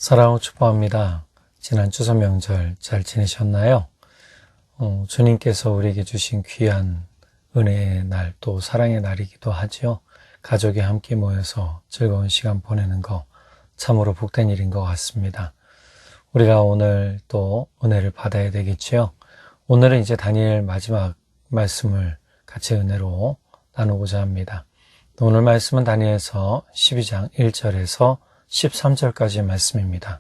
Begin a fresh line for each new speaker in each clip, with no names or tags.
사랑하고 축복합니다. 지난 추석 명절 잘 지내셨나요? 주님께서 우리에게 주신 귀한 은혜의 날, 또 사랑의 날이기도 하지요. 가족이 함께 모여서 즐거운 시간 보내는 거 참으로 복된 일인 것 같습니다. 우리가 오늘 또 은혜를 받아야 되겠지요. 오늘은 이제 다니엘 마지막 말씀을 같이 은혜로 나누고자 합니다. 오늘 말씀은 다니엘서 12장 1절에서 13절까지의 말씀입니다.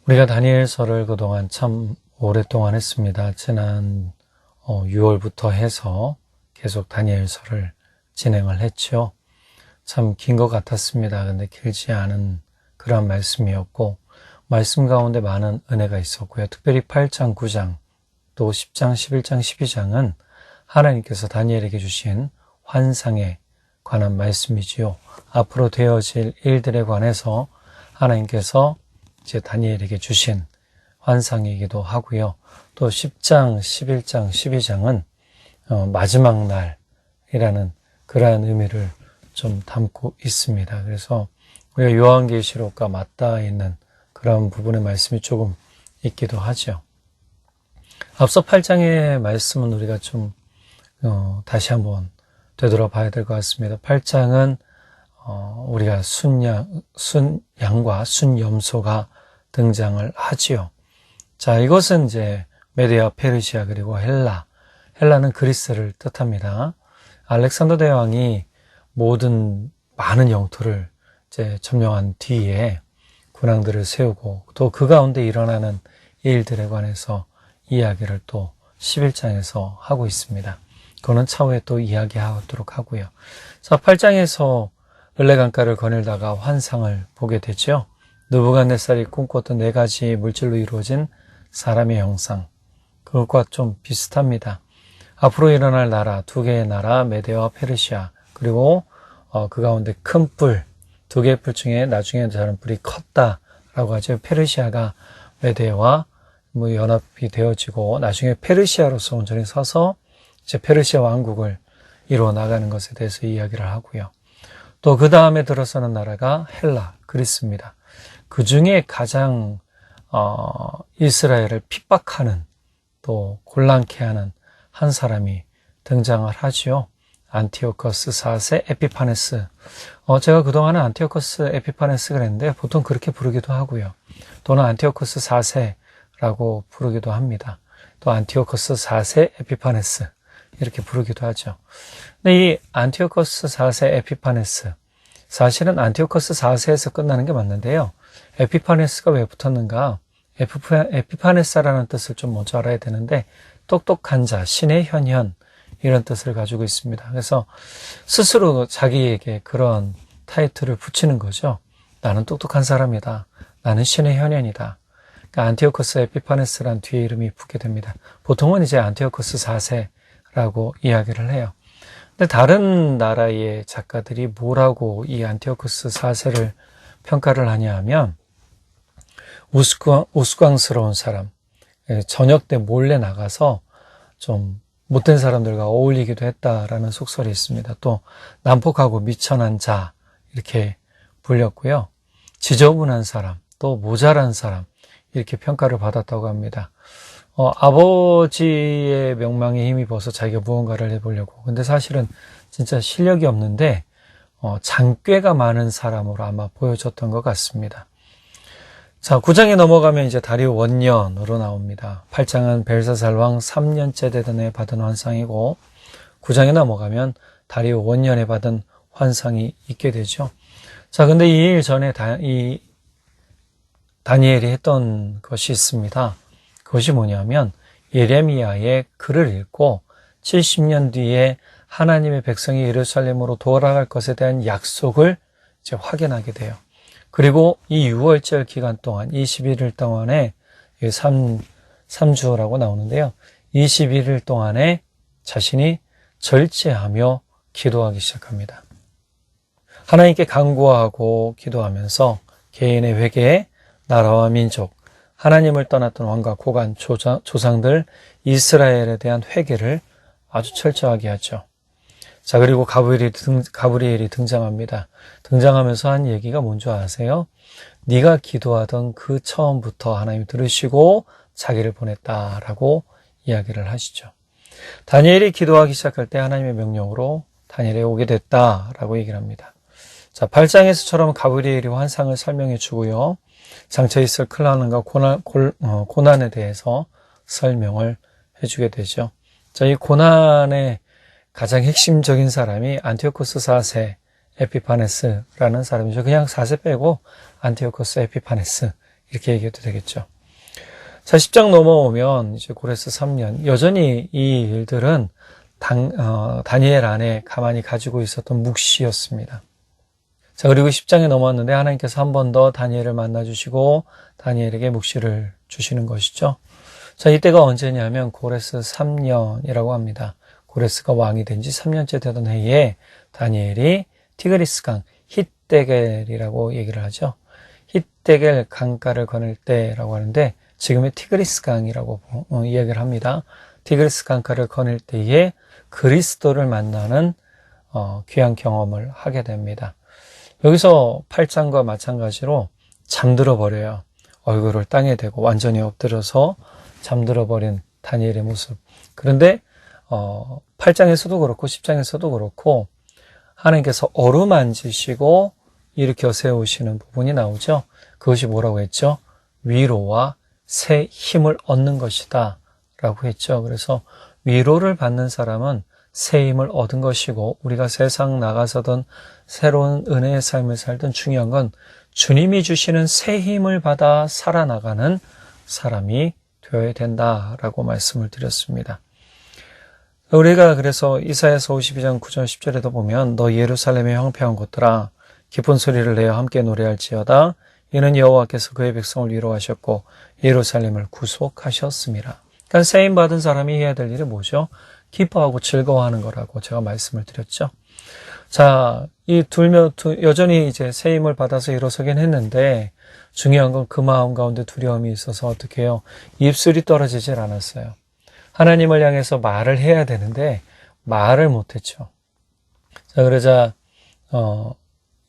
우리가 다니엘서를 그동안 참 오랫동안 했습니다. 지난 6월부터 해서 계속 다니엘서를 진행을 했죠. 참 긴 것 같았습니다. 근데 길지 않은 그런 말씀이었고, 말씀 가운데 많은 은혜가 있었고요. 특별히 8장, 9장, 또 10장, 11장, 12장은 하나님께서 다니엘에게 주신 환상에 관한 말씀이지요. 앞으로 되어질 일들에 관해서 하나님께서 이제 다니엘에게 주신 환상이기도 하고요. 또 10장, 11장, 12장은 마지막 날이라는 그러한 의미를 좀 담고 있습니다. 그래서 우리가 요한계시록과 맞닿아 있는 그런 부분의 말씀이 조금 있기도 하죠. 앞서 8장의 말씀은 우리가 좀 다시 한번 되돌아봐야 될 것 같습니다. 8장은 우리가 순양과 순염소가 등장을 하지요. 자, 이것은 이제 메데아, 페르시아, 그리고 헬라는 그리스를 뜻합니다. 알렉산더 대왕이 많은 영토를 이제 점령한 뒤에 군왕들을 세우고 또 그 가운데 일어나는 일들에 관해서 이야기를 또 11장에서 하고 있습니다. 그거는 차후에 또 이야기하도록 하고요. 자, 8장에서 을레강가를 거닐다가 환상을 보게 되죠. 느부갓네살이 꿈꿨던 4가지 물질로 이루어진 사람의 형상, 그것과 좀 비슷합니다. 앞으로 일어날 나라, 2개의 나라, 메데와 페르시아, 그리고 그 가운데 큰 뿔, 2개의 뿔 중에 나중에 자는 뿔이 컸다라고 하죠. 페르시아가 메데와 연합이 되어지고 나중에 페르시아로서 온전히 서서 이제 페르시아 왕국을 이루어 나가는 것에 대해서 이야기를 하고요. 또 그 다음에 들어서는 나라가 그리스입니다. 그 중에 가장 이스라엘을 핍박하는 또 곤란케 하는 한 사람이 등장을 하지요. 안티오커스 4세 에피파네스. 제가 그동안은 안티오커스 에피파네스가 그랬는데 보통 그렇게 부르기도 하고요. 또는 안티오커스 4세라고 부르기도 합니다. 또 안티오커스 4세 에피파네스 이렇게 부르기도 하죠. 근데 이 안티오커스 4세 에피파네스, 사실은 안티오커스 4세에서 끝나는 게 맞는데요. 에피파네스가 왜 붙었는가? 에피파네스라는 뜻을 좀 먼저 알아야 되는데, 똑똑한 자, 신의 현현, 이런 뜻을 가지고 있습니다. 그래서 스스로 자기에게 그런 타이틀을 붙이는 거죠. 나는 똑똑한 사람이다. 나는 신의 현현이다. 그러니까 안티오코스 에피파네스란 뒤에 이름이 붙게 됩니다. 보통은 이제 안티오코스 4세라고 이야기를 해요. 근데 다른 나라의 작가들이 뭐라고 이 안티오쿠스 4세를 평가를 하냐 하면 우스꽝스러운 사람, 저녁 때 몰래 나가서 좀 못된 사람들과 어울리기도 했다라는 속설이 있습니다. 또 난폭하고 미천한 자 이렇게 불렸고요. 지저분한 사람, 또 모자란 사람 이렇게 평가를 받았다고 합니다. 아버지의 명망에 힘입어서 자기가 무언가를 해보려고. 근데 사실은 진짜 실력이 없는데 장꾀가 많은 사람으로 아마 보여졌던 것 같습니다. 자, 9장에 넘어가면 이제 다리오 원년으로 나옵니다. 8장은 벨사살 왕 3년째 되던 해 받은 환상이고 9장에 넘어가면 다리오 원년에 받은 환상이 있게 되죠. 자, 근데 이 일 전에 이 다니엘이 했던 것이 있습니다. 그것이 뭐냐면 예레미야의 글을 읽고 70년 뒤에 하나님의 백성이 예루살렘으로 돌아갈 것에 대한 약속을 이제 확인하게 돼요. 그리고 이 6월절 기간 동안 21일 동안에 3주라고 나오는데요. 21일 동안에 자신이 절제하며 기도하기 시작합니다. 하나님께 간구하고 기도하면서 개인의 회개에 나라와 민족, 하나님을 떠났던 왕과 고관, 조상들, 이스라엘에 대한 회개를 아주 철저하게 하죠. 자, 그리고 가브리엘이 등장합니다. 등장하면서 한 얘기가 뭔지 아세요? 네가 기도하던 그 처음부터 하나님이 들으시고 자기를 보냈다라고 이야기를 하시죠. 다니엘이 기도하기 시작할 때 하나님의 명령으로 다니엘에 오게 됐다라고 얘기를 합니다. 자, 8장에서처럼 가브리엘이 환상을 설명해 주고요. 장차 있을 큰난과 고난에 대해서 설명을 해주게 되죠. 자, 이 고난의 가장 핵심적인 사람이 안티오코스 4세 에피파네스라는 사람이죠. 그냥 4세 빼고 안티오코스 에피파네스 이렇게 얘기해도 되겠죠. 자, 10장 넘어오면 이제 고레스 3년 여전히 이 일들은 다니엘 안에 가만히 가지고 있었던 묵시였습니다. 자, 그리고 10장에 넘어왔는데 하나님께서 한 번 더 다니엘을 만나주시고 다니엘에게 묵시를 주시는 것이죠. 자, 이때가 언제냐면 고레스 3년이라고 합니다. 고레스가 왕이 된 지 3년째 되던 해에 다니엘이 티그리스강 힛데겔이라고 얘기를 하죠. 힛데겔 강가를 거닐 때라고 하는데 지금의 티그리스강이라고 이야기를 합니다. 티그리스 강가를 거닐 때에 그리스도를 만나는 귀한 경험을 하게 됩니다. 여기서 8장과 마찬가지로 잠들어 버려요. 얼굴을 땅에 대고 완전히 엎드려서 잠들어 버린 다니엘의 모습. 그런데 8장에서도 그렇고 10장에서도 그렇고 하나님께서 어루만지시고 일으켜 세우시는 부분이 나오죠. 그것이 뭐라고 했죠? 위로와 새 힘을 얻는 것이다 라고 했죠. 그래서 위로를 받는 사람은 새 힘을 얻은 것이고 우리가 세상 나가서든 새로운 은혜의 삶을 살든 중요한 건 주님이 주시는 새 힘을 받아 살아나가는 사람이 되어야 된다라고 말씀을 드렸습니다. 우리가 그래서 이사야서 52장 9절 10절에도 보면 너 예루살렘의 황폐한 곳들아 기쁜 소리를 내어 함께 노래할지어다 이는 여호와께서 그의 백성을 위로하셨고 예루살렘을 구속하셨습니다. 그러니까 새 힘 받은 사람이 해야 될 일이 뭐죠? 기뻐하고 즐거워하는 거라고 제가 말씀을 드렸죠. 자, 이 여전히 이제 새 힘을 받아서 일어서긴 했는데 중요한 건 그 마음 가운데 두려움이 있어서 어떻게 해요? 입술이 떨어지질 않았어요. 하나님을 향해서 말을 해야 되는데 말을 못했죠. 자, 그러자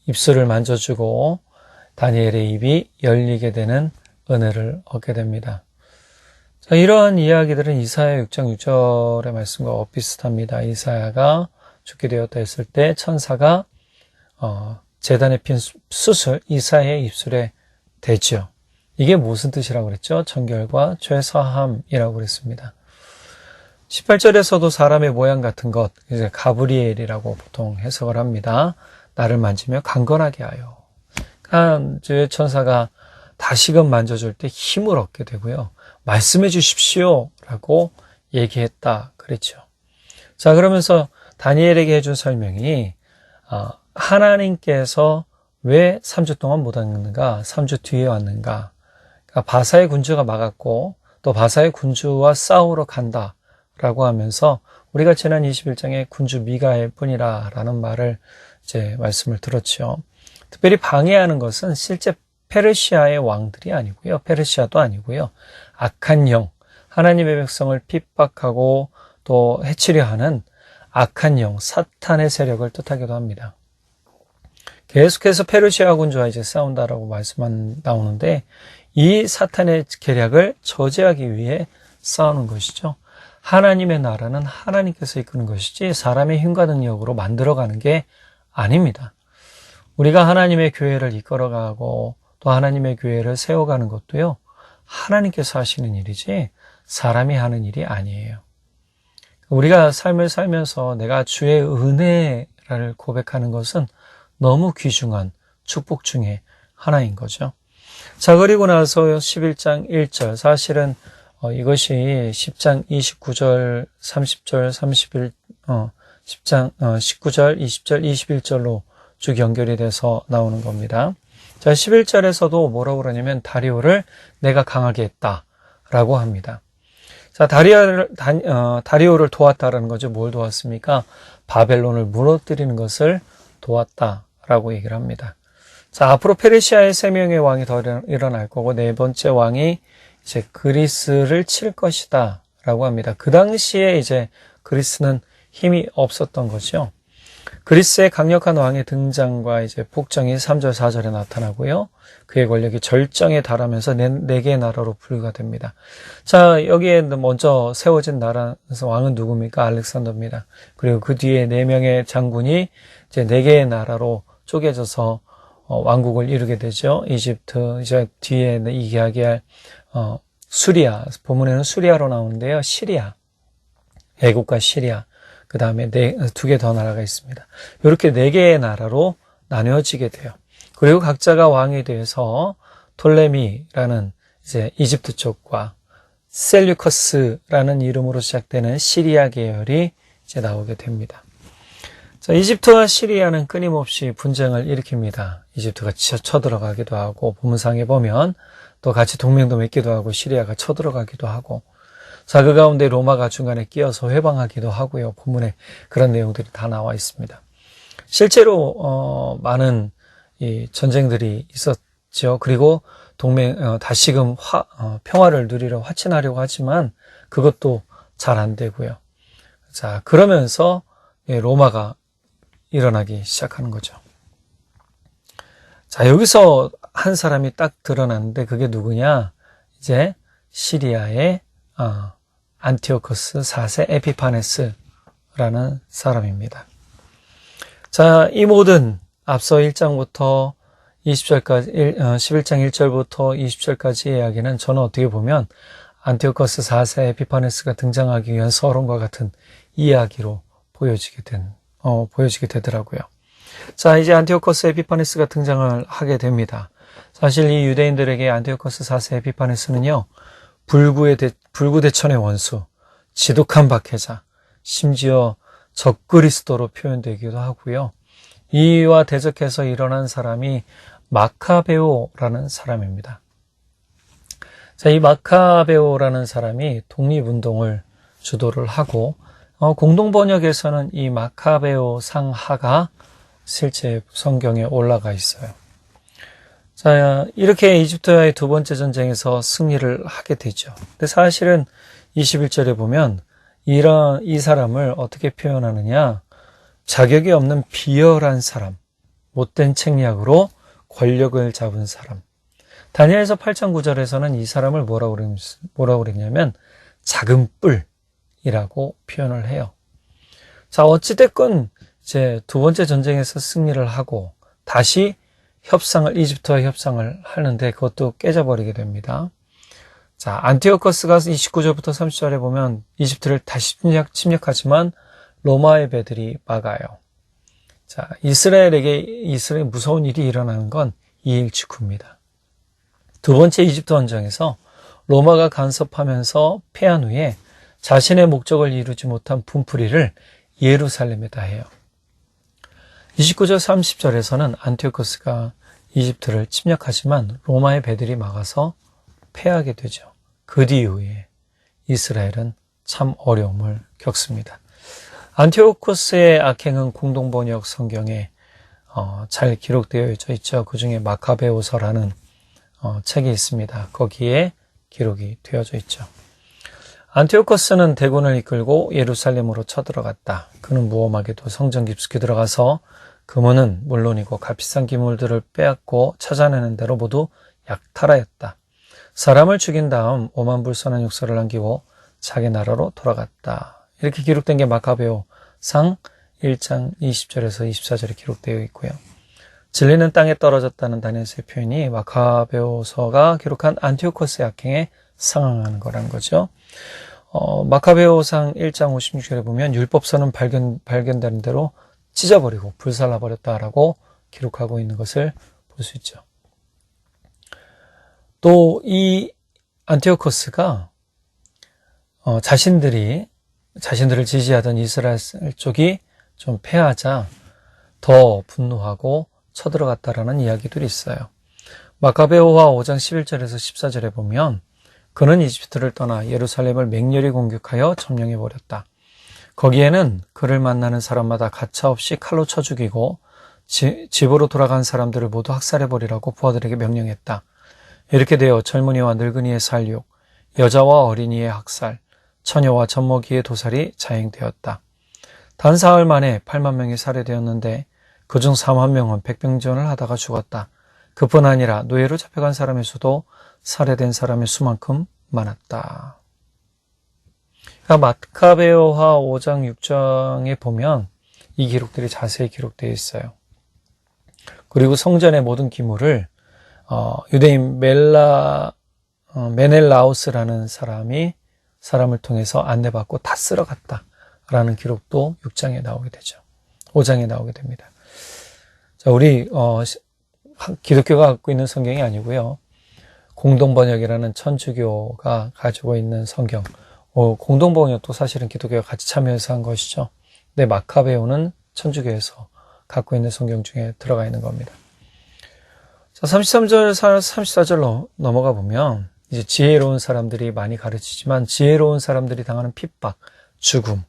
입술을 만져주고 다니엘의 입이 열리게 되는 은혜를 얻게 됩니다. 자, 이러한 이야기들은 이사야 6장 6절의 말씀과 비슷합니다. 이사야가 죽게 되었다 했을 때 천사가 제단에 핀 숯을 이사야의 입술에 대죠. 이게 무슨 뜻이라고 그랬죠? 정결과 죄사함이라고 그랬습니다. 18절에서도 사람의 모양 같은 것, 이제 가브리엘이라고 보통 해석을 합니다. 나를 만지며 강건하게 하여. 그러니까 천사가 다시금 만져줄 때 힘을 얻게 되고요. 말씀해 주십시오 라고 얘기했다 그랬죠. 자, 그러면서 다니엘에게 해준 설명이 하나님께서 왜 3주 동안 못 왔는가, 3주 뒤에 왔는가. 그러니까 바사의 군주가 막았고 또 바사의 군주와 싸우러 간다 라고 하면서 우리가 지난 21장에 군주 미가엘 뿐이라 라는 말을 이제 말씀을 들었죠. 특별히 방해하는 것은 실제 페르시아의 왕들이 아니고요. 페르시아도 아니고요. 악한 영, 하나님의 백성을 핍박하고 또 해치려 하는 악한 영, 사탄의 세력을 뜻하기도 합니다. 계속해서 페르시아 군주와 이제 싸운다라고 말씀만 나오는데 이 사탄의 계략을 저지하기 위해 싸우는 것이죠. 하나님의 나라는 하나님께서 이끄는 것이지 사람의 힘과 능력으로 만들어가는 게 아닙니다. 우리가 하나님의 교회를 이끌어가고 또 하나님의 교회를 세워가는 것도요. 하나님께서 하시는 일이지 사람이 하는 일이 아니에요. 우리가 삶을 살면서 내가 주의 은혜를 고백하는 것은 너무 귀중한 축복 중에 하나인 거죠. 자, 그리고 나서 11장 1절, 사실은 이것이 10장 29절, 30절, 10장 19절, 20절, 21절로 쭉 연결이 돼서 나오는 겁니다. 자, 11절에서도 뭐라고 그러냐면 다리오를 내가 강하게 했다라고 합니다. 자, 다리오를 도왔다라는 거죠. 뭘 도왔습니까? 바벨론을 무너뜨리는 것을 도왔다라고 얘기를 합니다. 자, 앞으로 페르시아의 3명의 왕이 더 일어날 거고 네 번째 왕이 이제 그리스를 칠 것이다 라고 합니다. 그 당시에 이제 그리스는 힘이 없었던 거죠. 그리스의 강력한 왕의 등장과 이제 복정이 3절, 4절에 나타나고요. 그의 권력이 절정에 달하면서 네 개의 나라로 분류가 됩니다. 자, 여기에 먼저 세워진 나라에서 왕은 누굽니까? 알렉산더입니다. 그리고 그 뒤에 4명의 장군이 이제 4개의 나라로 쪼개져서 왕국을 이루게 되죠. 이집트, 이제 뒤에 이야기할 수리아, 본문에는 수리아로 나오는데요. 시리아, 애국과 시리아, 그 다음에 2개 더 나라가 있습니다. 이렇게 4개의 나라로 나뉘어지게 돼요. 그리고 각자가 왕에 대해서 톨레미라는 이제 이집트 쪽과 셀류커스라는 이름으로 시작되는 시리아 계열이 이제 나오게 됩니다. 자, 이집트와 시리아는 끊임없이 분쟁을 일으킵니다. 이집트가 쳐들어가기도 하고, 본문상에 보면 또 같이 동맹도 맺기도 하고, 시리아가 쳐들어가기도 하고, 자, 그 가운데 로마가 중간에 끼어서 회방하기도 하고요. 본문에 그런 내용들이 다 나와 있습니다. 실제로 많은 이 전쟁들이 있었죠. 그리고 다시금 평화를 누리려 화친하려고 하지만 그것도 잘 안 되고요. 자, 그러면서 로마가 일어나기 시작하는 거죠. 자, 여기서 한 사람이 딱 드러났는데 그게 누구냐? 이제 시리아의 안티오코스 4세 에피파네스라는 사람입니다. 자, 이 모든 앞서 1장부터 20절까지, 11장 1절부터 20절까지의 이야기는 저는 어떻게 보면 안티오코스 4세 에피파네스가 등장하기 위한 서론과 같은 이야기로 보여지게 되더라고요. 자, 이제 안티오코스 에피파네스가 등장을 하게 됩니다. 사실 이 유대인들에게 안티오코스 4세 에피파네스는요, 불구대천의 원수, 지독한 박해자, 심지어 적그리스도로 표현되기도 하고요. 이와 대적해서 일어난 사람이 마카베오라는 사람입니다. 자, 이 마카베오라는 사람이 독립운동을 주도를 하고, 공동번역에서는 이 마카베오 상하가 실제 성경에 올라가 있어요. 자, 이렇게 이집트와의 2번째 전쟁에서 승리를 하게 되죠. 근데 사실은 21절에 보면 이 사람을 어떻게 표현하느냐? 자격이 없는 비열한 사람, 못된 책략으로 권력을 잡은 사람. 다니엘서 8장 9절에서는 이 사람을 뭐라고 그랬냐면 작은 뿔이라고 표현을 해요. 자, 어찌됐건 이제 2번째 전쟁에서 승리를 하고 다시 이집트와 협상을 하는데 그것도 깨져버리게 됩니다. 자, 안티오코스가 29절부터 30절에 보면 이집트를 다시 침략하지만 로마의 배들이 막아요. 자, 이스라엘의 무서운 일이 일어나는 건 이 일 직후입니다. 2번째 이집트 전쟁에서 로마가 간섭하면서 패한 후에 자신의 목적을 이루지 못한 분풀이를 예루살렘에다 해요. 29절 30절에서는 안티오코스가 이집트를 침략하지만 로마의 배들이 막아서 패하게 되죠. 그 뒤에 이스라엘은 참 어려움을 겪습니다. 안티오코스의 악행은 공동번역 성경에 잘 기록되어 있죠. 그 중에 마카베오서라는 책이 있습니다. 거기에 기록이 되어져 있죠. 안티오코스는 대군을 이끌고 예루살렘으로 쳐들어갔다. 그는 무엄하게도 성전 깊숙이 들어가서 금은은 물론이고 값비싼 기물들을 빼앗고 찾아내는 대로 모두 약탈하였다. 사람을 죽인 다음 오만불선한 육서를 남기고 자기 나라로 돌아갔다. 이렇게 기록된 게 마카베오상 1장 20절에서 24절에 기록되어 있고요. 진리는 땅에 떨어졌다는 다니엘서의 표현이 마카베오서가 기록한 안티오코스의 악행에 상응하는 거라는 거죠. 마카베오상 1장 56절에 보면 율법서는 발견되는 대로 찢어버리고 불살라버렸다라고 기록하고 있는 것을 볼 수 있죠. 또 이 안티오코스가 자신들을 지지하던 이스라엘 쪽이 좀 패하자 더 분노하고 쳐들어갔다라는 이야기들이 있어요. 마카베오화 5장 11절에서 14절에 보면 그는 이집트를 떠나 예루살렘을 맹렬히 공격하여 점령해버렸다. 거기에는 그를 만나는 사람마다 가차없이 칼로 쳐 죽이고 집으로 돌아간 사람들을 모두 학살해버리라고 부하들에게 명령했다. 이렇게 되어 젊은이와 늙은이의 살육, 여자와 어린이의 학살, 처녀와 젖먹이의 도살이 자행되었다. 단 사흘 만에 8만 명이 살해되었는데 그중 4만 명은 백병전을 하다가 죽었다. 그뿐 아니라 노예로 잡혀간 사람의 수도 살해된 사람의 수만큼 많았다. 마카베오화 5장 6장에 보면 이 기록들이 자세히 기록되어 있어요. 그리고 성전의 모든 기물을 유대인 메넬라우스라는 사람을 통해서 안내받고 다 쓸어갔다라는 기록도 6장에 나오게 되죠. 5장에 나오게 됩니다. 자, 우리 기독교가 갖고 있는 성경이 아니고요. 공동번역이라는 천주교가 가지고 있는 성경, 공동번역도 사실은 기독교가 같이 참여해서 한 것이죠. 근데 마카베오는 천주교에서 갖고 있는 성경 중에 들어가 있는 겁니다. 자, 33절, 34절 넘어가 보면 이제 지혜로운 사람들이 많이 가르치지만 지혜로운 사람들이 당하는 핍박, 죽음,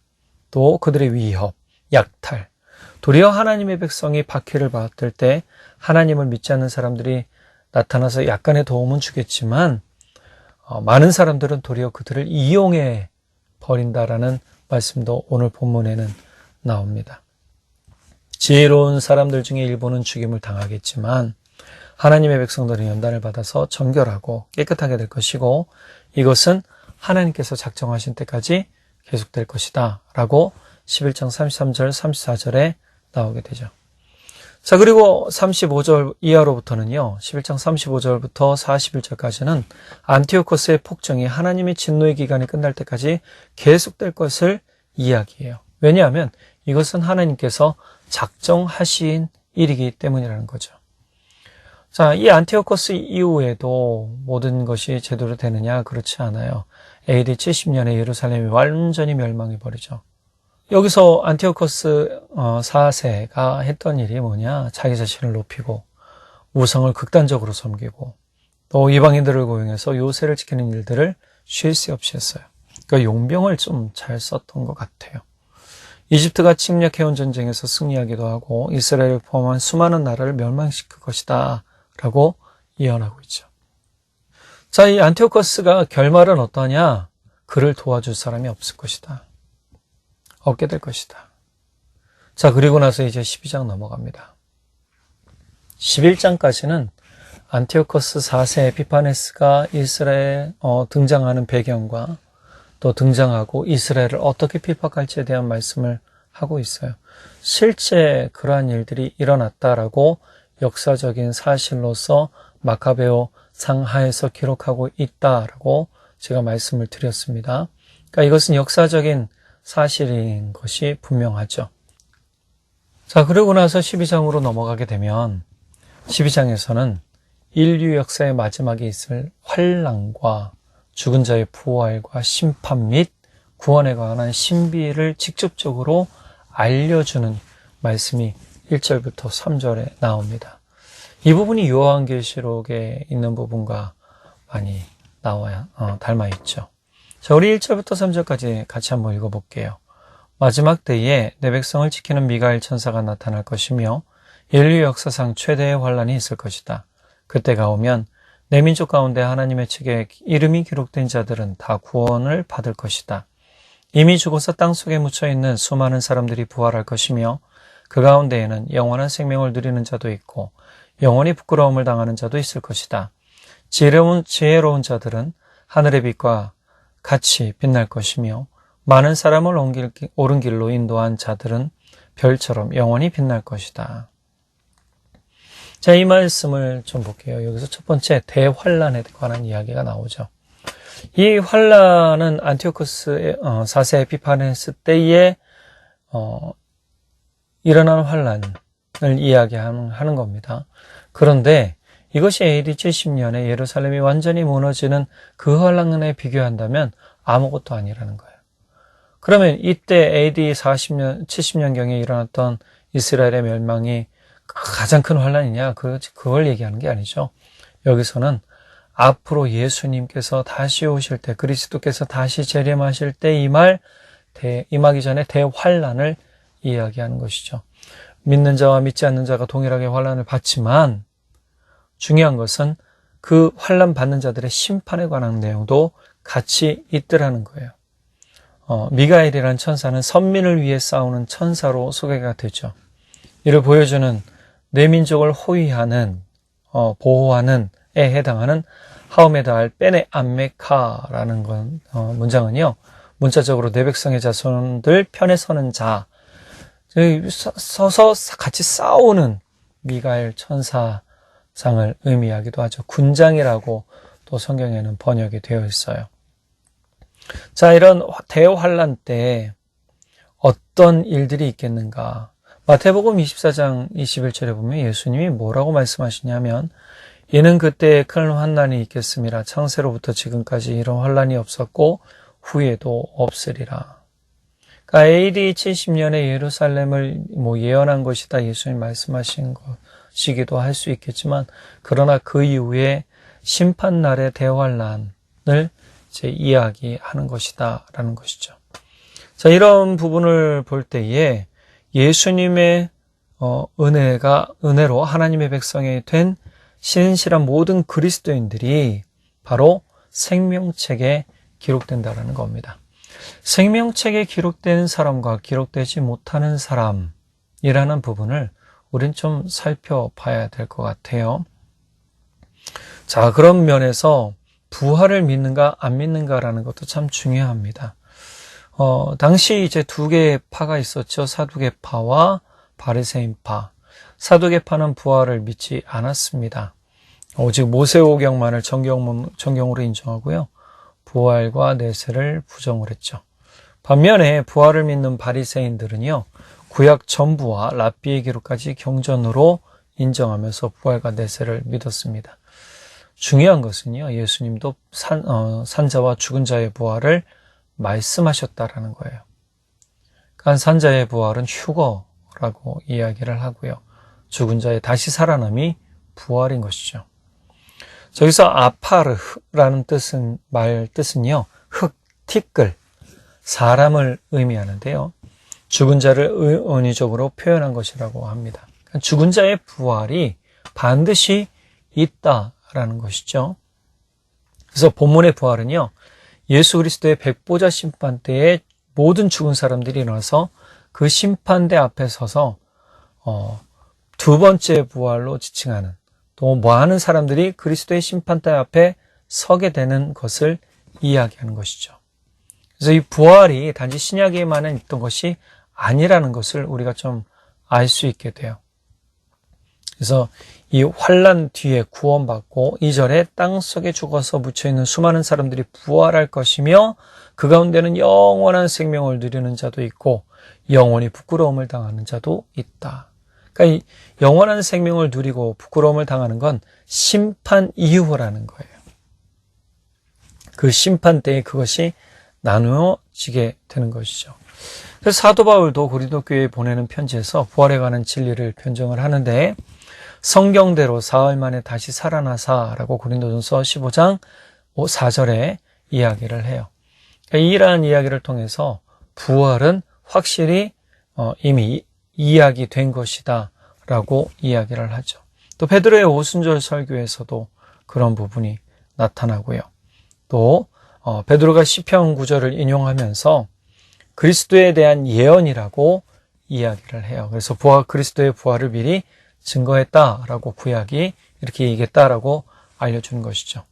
또 그들의 위협, 약탈, 도리어 하나님의 백성이 박해를 받을 때 하나님을 믿지 않는 사람들이 나타나서 약간의 도움은 주겠지만 많은 사람들은 도리어 그들을 이용해 버린다라는 말씀도 오늘 본문에는 나옵니다. 지혜로운 사람들 중에 일부는 죽임을 당하겠지만 하나님의 백성들은 연단을 받아서 정결하고 깨끗하게 될 것이고 이것은 하나님께서 작정하신 때까지 계속될 것이다 라고 11장 33절 34절에 나오게 되죠. 자, 그리고 35절 이하로부터는요, 11장 35절부터 41절까지는 안티오코스의 폭정이 하나님의 진노의 기간이 끝날 때까지 계속될 것을 이야기해요. 왜냐하면 이것은 하나님께서 작정하신 일이기 때문이라는 거죠. 자, 이 안티오코스 이후에도 모든 것이 제대로 되느냐? 그렇지 않아요. AD 70년에 예루살렘이 완전히 멸망해버리죠. 여기서 안티오코스 4세가 했던 일이 뭐냐? 자기 자신을 높이고 우상을 극단적으로 섬기고 또 이방인들을 고용해서 요새를 지키는 일들을 쉴 새 없이 했어요. 그러니까 용병을 좀 잘 썼던 것 같아요. 이집트가 침략해온 전쟁에서 승리하기도 하고 이스라엘을 포함한 수많은 나라를 멸망시킬 것이다 라고 예언하고 있죠. 자, 이 안티오코스가 결말은 어떠냐? 그를 도와줄 사람이 없을 것이다. 얻게 될 것이다. 자, 그리고 나서 이제 12장 넘어갑니다. 11장까지는 안티오코스 4세 에피파네스가 이스라엘에 등장하는 배경과 또 등장하고 이스라엘을 어떻게 핍박할지에 대한 말씀을 하고 있어요. 실제 그러한 일들이 일어났다라고 역사적인 사실로서 마카베오 상하에서 기록하고 있다라고 제가 말씀을 드렸습니다. 그러니까 이것은 역사적인 사실인 것이 분명하죠. 자, 그러고 나서 12장으로 넘어가게 되면 12장에서는 인류 역사의 마지막에 있을 환난과 죽은 자의 부활과 심판 및 구원에 관한 신비를 직접적으로 알려주는 말씀이 1절부터 3절에 나옵니다. 이 부분이 요한계시록에 있는 부분과 많이 닮아 있죠. 자, 우리 1절부터 3절까지 같이 한번 읽어볼게요. 마지막 때에 내 백성을 지키는 미가엘 천사가 나타날 것이며 인류 역사상 최대의 환란이 있을 것이다. 그때가 오면 내 민족 가운데 하나님의 책에 이름이 기록된 자들은 다 구원을 받을 것이다. 이미 죽어서 땅속에 묻혀있는 수많은 사람들이 부활할 것이며 그 가운데에는 영원한 생명을 누리는 자도 있고 영원히 부끄러움을 당하는 자도 있을 것이다. 지혜로운 자들은 하늘의 빛과 같이 빛날 것이며 많은 사람을 옳은 길로 인도한 자들은 별처럼 영원히 빛날 것이다. 자, 이 말씀을 좀 볼게요. 여기서 첫 번째 대환란에 관한 이야기가 나오죠. 이 환란은 안티오쿠스 4세 에피파네스 때에 일어난 환란을 이야기하는 겁니다. 그런데 이것이 AD 70년에 예루살렘이 완전히 무너지는 그 환란에 비교한다면 아무것도 아니라는 거예요. 그러면 이때 AD 70년경에 일어났던 이스라엘의 멸망이 가장 큰 환란이냐? 그걸 얘기하는 게 아니죠. 여기서는 앞으로 예수님께서 다시 오실 때, 그리스도께서 다시 재림하실 때 임하기 전에 대환란을 이야기하는 것이죠. 믿는 자와 믿지 않는 자가 동일하게 환란을 받지만 중요한 것은 그 환란 받는 자들의 심판에 관한 내용도 같이 있더라는 거예요. 미가엘이라는 천사는 선민을 위해 싸우는 천사로 소개가 되죠. 이를 보여주는 내 민족을 호위하는, 보호하는 에 해당하는 하우메달 벤에 암메카라는 문장은요, 문자적으로 내 백성의 자손들 편에 서는 자, 서서 같이 싸우는 미가엘 천사상을 의미하기도 하죠. 군장이라고 또 성경에는 번역이 되어 있어요. 자, 이런 대환란 때 어떤 일들이 있겠는가? 마태복음 24장 21절에 보면 예수님이 뭐라고 말씀하시냐면 이는 그때에 큰 환난이 있겠음이라 창세로부터 지금까지 이런 환난이 없었고 후에도 없으리라. 그러니까 AD 70년에 예루살렘을 예언한 것이다 예수님 말씀하신 것이기도 할 수 있겠지만 그러나 그 이후에 심판날의 대환난을 이제 이야기하는 것이다 라는 것이죠. 자, 이런 부분을 볼 때에 예수님의 은혜로 하나님의 백성이 된 신실한 모든 그리스도인들이 바로 생명책에 기록된다라는 겁니다. 생명책에 기록된 사람과 기록되지 못하는 사람이라는 부분을 우린 좀 살펴봐야 될 것 같아요. 자, 그런 면에서 부활을 믿는가 안 믿는가라는 것도 참 중요합니다. 당시 이제 두 개의 파가 있었죠. 사두개파와 바리새인파. 사두개파는 부활을 믿지 않았습니다. 오직 모세오경만을 정경으로 인정하고요. 부활과 내세를 부정을 했죠. 반면에 부활을 믿는 바리새인들은요. 구약 전부와 랍비의 기록까지 경전으로 인정하면서 부활과 내세를 믿었습니다. 중요한 것은요. 예수님도 산자와 죽은 자의 부활을 말씀하셨다라는 거예요. 그러니까 산자의 부활은 휴거라고 이야기를 하고요. 죽은 자의 다시 살아남이 부활인 것이죠. 저기서 아파르라는 뜻은요. 흙, 티끌, 사람을 의미하는데요. 죽은 자를 은유적으로 표현한 것이라고 합니다. 그러니까 죽은 자의 부활이 반드시 있다라는 것이죠. 그래서 본문의 부활은요. 예수 그리스도의 백보자 심판 때에 모든 죽은 사람들이 일어나서 그 심판대 앞에 서서 두 번째 부활로 지칭하는 또 많은 사람들이 그리스도의 심판대 앞에 서게 되는 것을 이야기하는 것이죠. 그래서 이 부활이 단지 신약에만 있던 것이 아니라는 것을 우리가 좀 알 수 있게 돼요. 그래서 이 환난 뒤에 구원받고 2절에 땅속에 죽어서 묻혀있는 수많은 사람들이 부활할 것이며 그 가운데는 영원한 생명을 누리는 자도 있고 영원히 부끄러움을 당하는 자도 있다. 그러니까 이 영원한 생명을 누리고 부끄러움을 당하는 건 심판 이후라는 거예요. 그 심판 때에 그것이 나누어지게 되는 것이죠. 그래서 사도 바울도 고린도 교회에 보내는 편지에서 부활에 관한 진리를 변증을 하는데 성경대로 사흘 만에 다시 살아나사라고 고린도전서 15장 4절에 이야기를 해요. 이러한 이야기를 통해서 부활은 확실히 이미 이야기된 것이다 라고 이야기를 하죠. 또 베드로의 오순절 설교에서도 그런 부분이 나타나고요. 또 베드로가 시편 구절을 인용하면서 그리스도에 대한 예언이라고 이야기를 해요. 그래서 그리스도의 부활을 미리 증거했다라고 구약이 이렇게 얘기했다라고 알려주는 것이죠.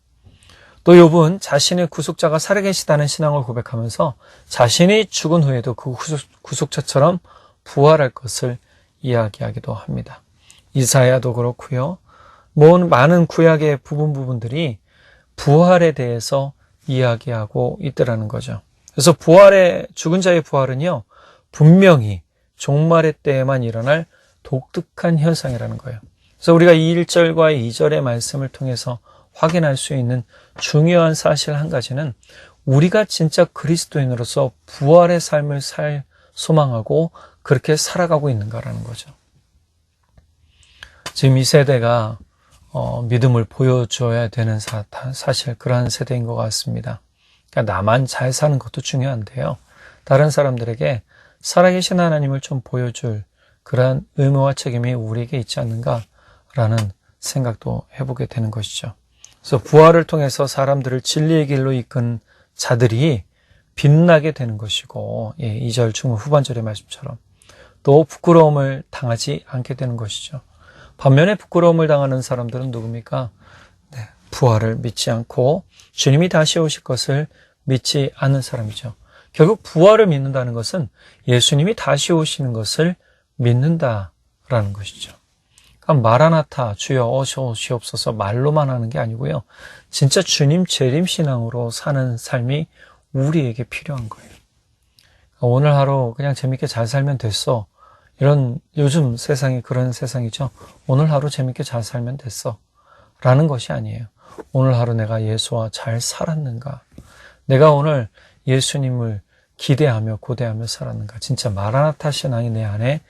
또 욥은 자신의 구속자가 살아계시다는 신앙을 고백하면서 자신이 죽은 후에도 그 구속자처럼 부활할 것을 이야기하기도 합니다. 이사야도 그렇고요. 많은 구약의 부분들이 부활에 대해서 이야기하고 있더라는 거죠. 그래서 죽은 자의 부활은요, 분명히 종말의 때에만 일어날 독특한 현상이라는 거예요. 그래서 우리가 이 1절과 2절의 말씀을 통해서 확인할 수 있는 중요한 사실 한 가지는 우리가 진짜 그리스도인으로서 부활의 삶을 소망하고 그렇게 살아가고 있는가라는 거죠. 지금 이 세대가 믿음을 보여줘야 되는 사실 그러한 세대인 것 같습니다. 그러니까 나만 잘 사는 것도 중요한데요. 다른 사람들에게 살아계신 하나님을 좀 보여줄 그러한 의무와 책임이 우리에게 있지 않는가라는 생각도 해보게 되는 것이죠. 그래서 부활을 통해서 사람들을 진리의 길로 이끈 자들이 빛나게 되는 것이고 2절 중후 후반절의 말씀처럼 또 부끄러움을 당하지 않게 되는 것이죠. 반면에 부끄러움을 당하는 사람들은 누굽니까? 부활을 믿지 않고 주님이 다시 오실 것을 믿지 않는 사람이죠. 결국 부활을 믿는다는 것은 예수님이 다시 오시는 것을 믿는다라는 것이죠. 그러니까 마라나타 주여 오시옵소서 말로만 하는 게 아니고요. 진짜 주님 재림 신앙으로 사는 삶이 우리에게 필요한 거예요. 오늘 하루 그냥 재밌게 잘 살면 됐어. 이런 요즘 세상이 그런 세상이죠. 오늘 하루 재밌게 잘 살면 됐어. 라는 것이 아니에요. 오늘 하루 내가 예수와 잘 살았는가? 내가 오늘 예수님을 기대하며 고대하며 살았는가? 진짜 마라나타 신앙이 내 안에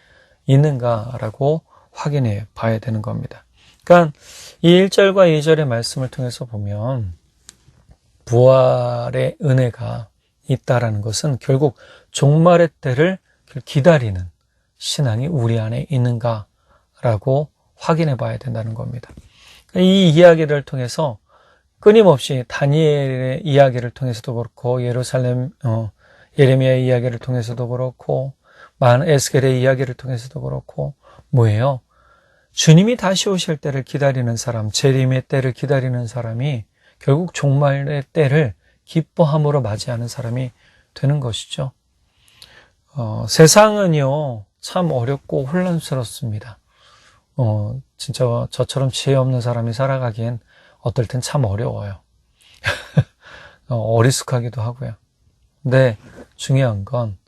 있는가라고 확인해 봐야 되는 겁니다. 그러니까 이 1절과 2절의 말씀을 통해서 보면 부활의 은혜가 있다라는 것은 결국 종말의 때를 기다리는 신앙이 우리 안에 있는가라고 확인해 봐야 된다는 겁니다. 이 이야기를 통해서 끊임없이 다니엘의 이야기를 통해서도 그렇고 예레미야의 이야기를 통해서도 그렇고 에스겔의 이야기를 통해서도 그렇고 뭐예요? 주님이 다시 오실 때를 기다리는 사람, 재림의 때를 기다리는 사람이 결국 종말의 때를 기뻐함으로 맞이하는 사람이 되는 것이죠. 세상은요, 참 어렵고 혼란스럽습니다. 진짜 저처럼 지혜 없는 사람이 살아가기엔 어떨 땐 참 어려워요. 어리숙하기도 하고요. 근데 중요한 건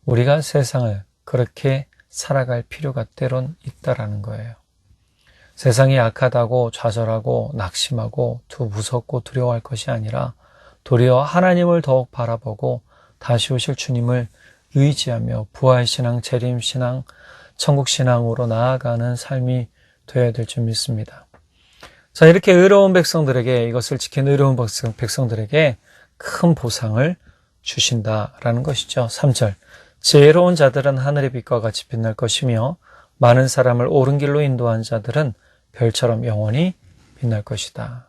우리가 세상을 그렇게 살아갈 필요가 때론 있다라는 거예요. 세상이 악하다고 좌절하고 낙심하고 무섭고 두려워할 것이 아니라 도리어 하나님을 더욱 바라보고 다시 오실 주님을 의지하며 부활신앙, 재림신앙, 천국신앙으로 나아가는 삶이 되어야 될 줄 믿습니다. 자, 이렇게 의로운 백성들에게, 이것을 지킨 의로운 백성들에게 큰 보상을 주신다라는 것이죠. 3절, 지혜로운 자들은 하늘의 빛과 같이 빛날 것이며 많은 사람을 옳은 길로 인도한 자들은 별처럼 영원히 빛날 것이다.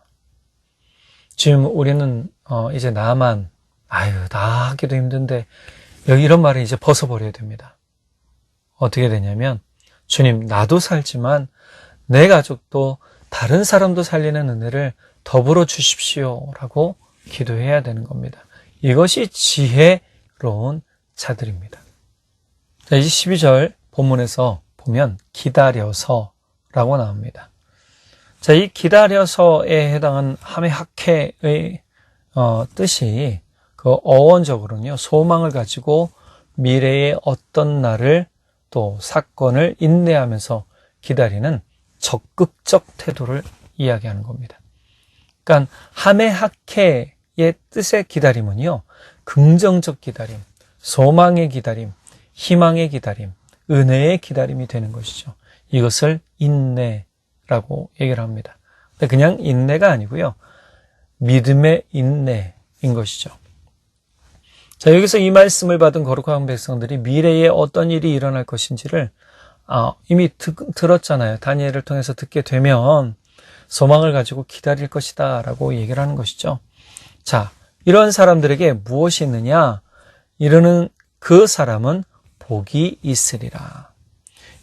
지금 우리는 이제 나만 나 하기도 힘든데 이런 말을 이제 벗어버려야 됩니다. 어떻게 되냐면 주님, 나도 살지만 내 가족도 다른 사람도 살리는 은혜를 더불어 주십시오라고 기도해야 되는 겁니다. 이것이 지혜로운 자들입니다. 자, 이제 12절 본문에서 보면 기다려서라고 나옵니다. 자, 이 기다려서에 해당한 하메하케의 뜻이 그 어원적으로는요, 소망을 가지고 미래의 어떤 날을 또 사건을 인내하면서 기다리는 적극적 태도를 이야기하는 겁니다. 그러니까 하메하케의 뜻의 기다림은요, 긍정적 기다림, 소망의 기다림, 희망의 기다림, 은혜의 기다림이 되는 것이죠. 이것을 인내라고 얘기를 합니다. 근데 그냥 인내가 아니고요, 믿음의 인내인 것이죠. 자, 여기서 이 말씀을 받은 거룩한 백성들이 미래에 어떤 일이 일어날 것인지를 이미 들었잖아요. 다니엘을 통해서 듣게 되면 소망을 가지고 기다릴 것이다 라고 얘기를 하는 것이죠. 자, 이런 사람들에게 무엇이 있느냐? 이르는 그 사람은 복이 있으리라.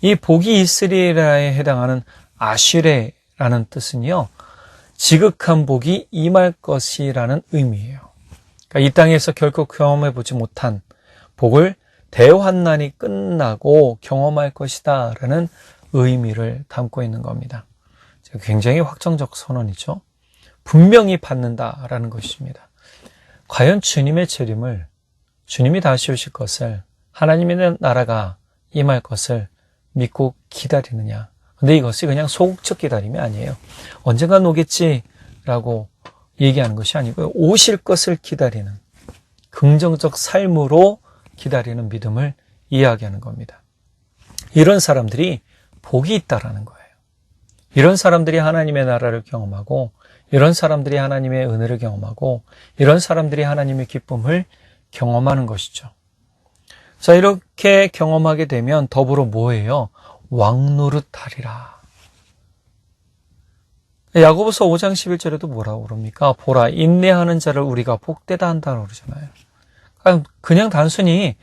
이 복이 있으리라에 해당하는 아슈레라는 뜻은요, 지극한 복이 임할 것이라는 의미예요. 그러니까 이 땅에서 결코 경험해 보지 못한 복을 대환난이 끝나고 경험할 것이다 라는 의미를 담고 있는 겁니다. 굉장히 확정적 선언이죠. 분명히 받는다라는 것입니다. 과연 주님의 재림을, 주님이 다시 오실 것을, 하나님의 나라가 임할 것을 믿고 기다리느냐. 근데 이것이 그냥 소극적 기다림이 아니에요. 언젠간 오겠지라고 얘기하는 것이 아니고요. 오실 것을 기다리는 긍정적 삶으로 기다리는 믿음을 이야기하는 겁니다. 이런 사람들이 복이 있다라는 거예요. 이런 사람들이 하나님의 나라를 경험하고, 이런 사람들이 하나님의 은혜를 경험하고, 이런 사람들이 하나님의 기쁨을 경험하는 것이죠. 자, 이렇게 경험하게 되면 더불어 뭐예요? 왕노릇하리라. 야고보서 5장 11절에도 뭐라고 그럽니까? 보라, 인내하는 자를 우리가 복되다 한다고 그러잖아요. 그냥 단순히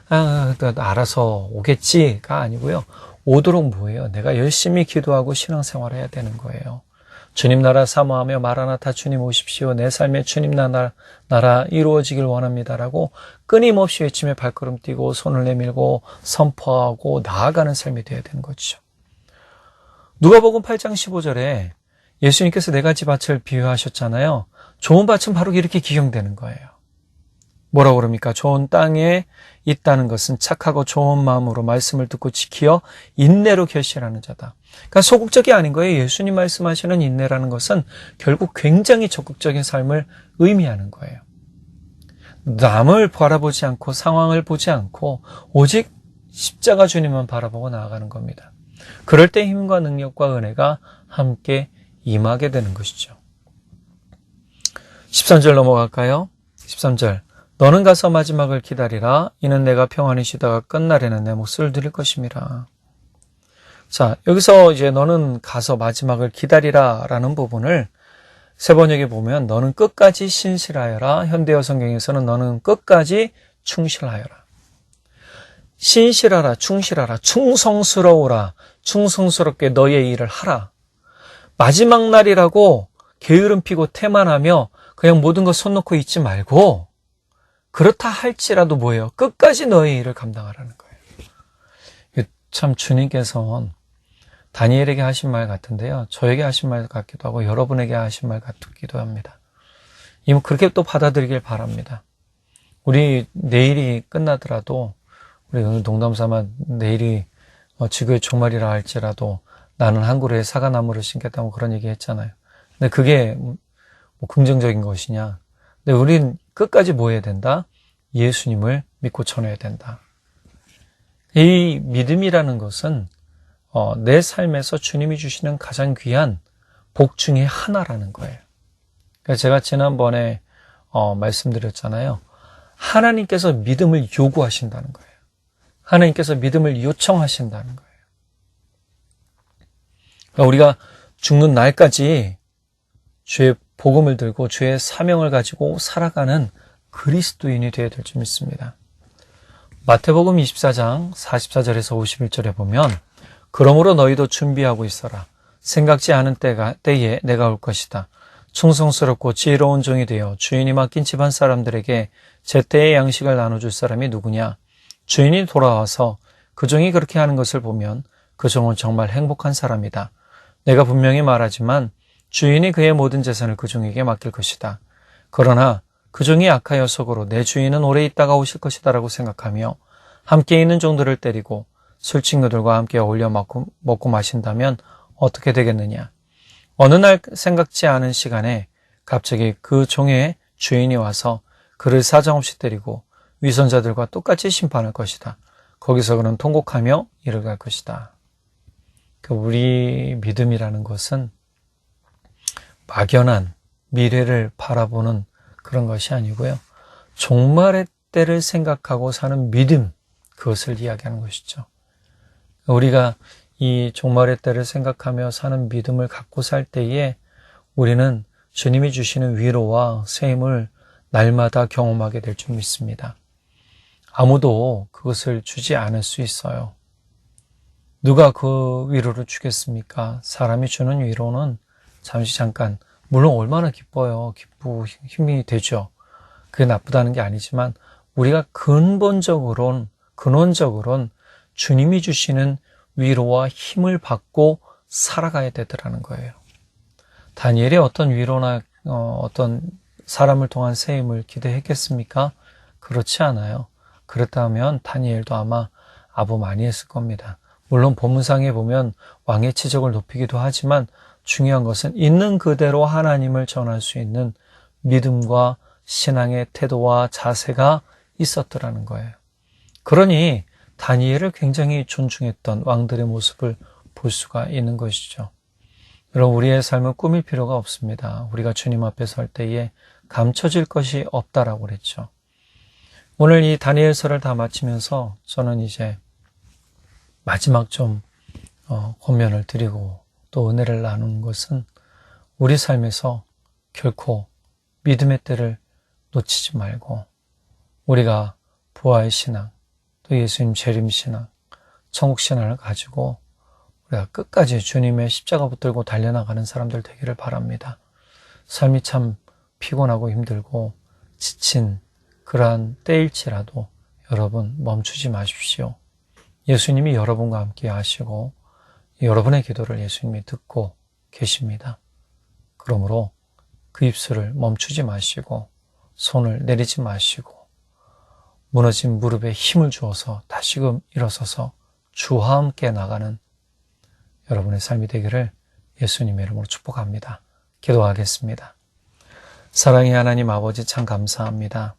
알아서 오겠지가 아니고요. 오도록 뭐예요? 내가 열심히 기도하고 신앙생활을 해야 되는 거예요. 주님 나라 사모하며 마라나타 주님 오십시오. 내 삶에 주님 나라 이루어지길 원합니다라고 끊임없이 외치며 발걸음 뛰고 손을 내밀고 선포하고 나아가는 삶이 되어야 되는 거죠. 누가복음 8장 15절에 예수님께서 네 가지 밭을 비유하셨잖아요. 좋은 밭은 바로 이렇게 기경되는 거예요. 뭐라고 그럽니까? 좋은 땅에 있다는 것은 착하고 좋은 마음으로 말씀을 듣고 지키어 인내로 결실하는 자다. 그러니까 소극적이 아닌 거예요. 예수님 말씀하시는 인내라는 것은 결국 굉장히 적극적인 삶을 의미하는 거예요. 남을 바라보지 않고 상황을 보지 않고 오직 십자가 주님만 바라보고 나아가는 겁니다. 그럴 때 힘과 능력과 은혜가 함께 임하게 되는 것이죠. 13절 넘어갈까요? 13절. 너는 가서 마지막을 기다리라. 이는 내가 평안히 쉬다가 끝날에는 내 몫을 드릴 것임이라. 자, 여기서 이제 너는 가서 마지막을 기다리라 라는 부분을 세 번역에 보면 너는 끝까지 신실하여라. 현대어 성경에서는 너는 끝까지 충실하여라. 신실하라, 충실하라, 충성스러우라, 충성스럽게 너의 일을 하라. 마지막 날이라고 게으름 피고 태만하며 그냥 모든 것 손 놓고 있지 말고 그렇다 할지라도 뭐예요? 끝까지 너의 일을 감당하라는 거예요. 참 주님께서는 다니엘에게 하신 말 같은데요. 저에게 하신 말 같기도 하고 여러분에게 하신 말 같기도 합니다. 그렇게 또 받아들이길 바랍니다. 우리 내일이 끝나더라도 우리 오늘 농담삼아 내일이 지구의 종말이라 할지라도 나는 한 그루의 사과나무를 심겠다고 그런 얘기 했잖아요. 근데 그게 뭐 긍정적인 것이냐? 근데 우린 끝까지 뭐 해야 된다? 예수님을 믿고 전해야 된다. 이 믿음이라는 것은 내 삶에서 주님이 주시는 가장 귀한 복 중에 하나라는 거예요. 그러니까 제가 지난번에 말씀드렸잖아요. 하나님께서 믿음을 요구하신다는 거예요. 하나님께서 믿음을 요청하신다는 거예요. 그러니까 우리가 죽는 날까지 주의 복음을 들고 주의 사명을 가지고 살아가는 그리스도인이 되어야 될 줄 믿습니다. 마태복음 24장 44절에서 51절에 보면 그러므로 너희도 준비하고 있어라. 생각지 않은 때에 내가 올 것이다. 충성스럽고 지혜로운 종이 되어 주인이 맡긴 집안 사람들에게 제때의 양식을 나눠줄 사람이 누구냐? 주인이 돌아와서 그 종이 그렇게 하는 것을 보면 그 종은 정말 행복한 사람이다. 내가 분명히 말하지만 주인이 그의 모든 재산을 그 종에게 맡길 것이다. 그러나 그 종이 악하여 속으로 내 주인은 오래 있다가 오실 것이다 라고 생각하며 함께 있는 종들을 때리고 술 친구들과 함께 어울려 먹고 마신다면 어떻게 되겠느냐. 어느 날 생각지 않은 시간에 갑자기 그 종의 주인이 와서 그를 사정없이 때리고 위선자들과 똑같이 심판할 것이다. 거기서 그는 통곡하며 이를 갈 것이다. 우리 믿음이라는 것은 막연한 미래를 바라보는 그런 것이 아니고요. 종말의 때를 생각하고 사는 믿음, 그것을 이야기하는 것이죠. 우리가 이 종말의 때를 생각하며 사는 믿음을 갖고 살 때에 우리는 주님이 주시는 위로와 새힘을 날마다 경험하게 될 줄 믿습니다. 아무도 그것을 주지 않을 수 있어요. 누가 그 위로를 주겠습니까? 사람이 주는 위로는 잠깐, 물론 얼마나 기뻐요. 힘이 되죠. 그게 나쁘다는 게 아니지만 우리가 근원적으론 주님이 주시는 위로와 힘을 받고 살아가야 되더라는 거예요. 다니엘이 어떤 위로나 어떤 사람을 통한 새 힘을 기대했겠습니까? 그렇지 않아요. 그렇다면 다니엘도 아마 아부 많이 했을 겁니다. 물론 본문상에 보면 왕의 치적을 높이기도 하지만 중요한 것은 있는 그대로 하나님을 전할 수 있는 믿음과 신앙의 태도와 자세가 있었더라는 거예요. 그러니 다니엘을 굉장히 존중했던 왕들의 모습을 볼 수가 있는 것이죠. 여러분, 우리의 삶은 꾸밀 필요가 없습니다. 우리가 주님 앞에 설 때에 감춰질 것이 없다라고 그랬죠. 오늘 이 다니엘서를 다 마치면서 저는 이제 마지막 좀 권면을 드리고 또 은혜를 나누는 것은 우리 삶에서 결코 믿음의 때를 놓치지 말고 우리가 부활의 신앙, 또 예수님 재림 신앙, 천국 신앙을 가지고 우리가 끝까지 주님의 십자가 붙들고 달려나가는 사람들 되기를 바랍니다. 삶이 참 피곤하고 힘들고 지친 그러한 때일지라도 여러분 멈추지 마십시오. 예수님이 여러분과 함께 하시고 여러분의 기도를 예수님이 듣고 계십니다. 그러므로 그 입술을 멈추지 마시고 손을 내리지 마시고 무너진 무릎에 힘을 주어서 다시금 일어서서 주와 함께 나가는 여러분의 삶이 되기를 예수님의 이름으로 축복합니다. 기도하겠습니다. 사랑의 하나님 아버지 참 감사합니다.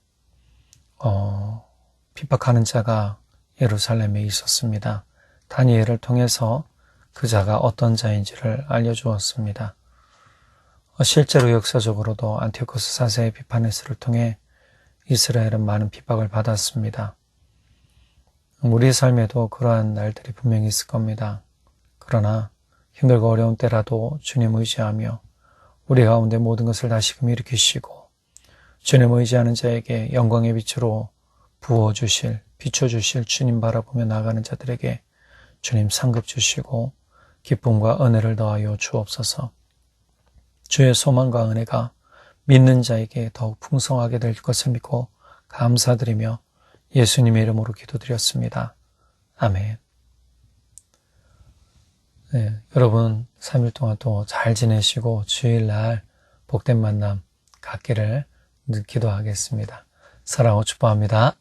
핍박하는 자가 예루살렘에 있었습니다. 다니엘을 통해서 그 자가 어떤 자인지를 알려주었습니다. 실제로 역사적으로도 안티오코스 4세의 비파네스를 통해 이스라엘은 많은 핍박을 받았습니다. 우리의 삶에도 그러한 날들이 분명히 있을 겁니다. 그러나 힘들고 어려운 때라도 주님 의지하며 우리 가운데 모든 것을 다시금 일으키시고 주님 의지하는 자에게 영광의 빛으로 부어주실, 비춰주실 주님 바라보며 나가는 자들에게 주님 상급 주시고 기쁨과 은혜를 더하여 주옵소서. 주의 소망과 은혜가 믿는 자에게 더욱 풍성하게 될 것을 믿고 감사드리며 예수님의 이름으로 기도드렸습니다. 아멘. 네, 여러분 3일 동안 또 잘 지내시고 주일날 복된 만남 갖기를 기도하겠습니다. 사랑하고 축복합니다.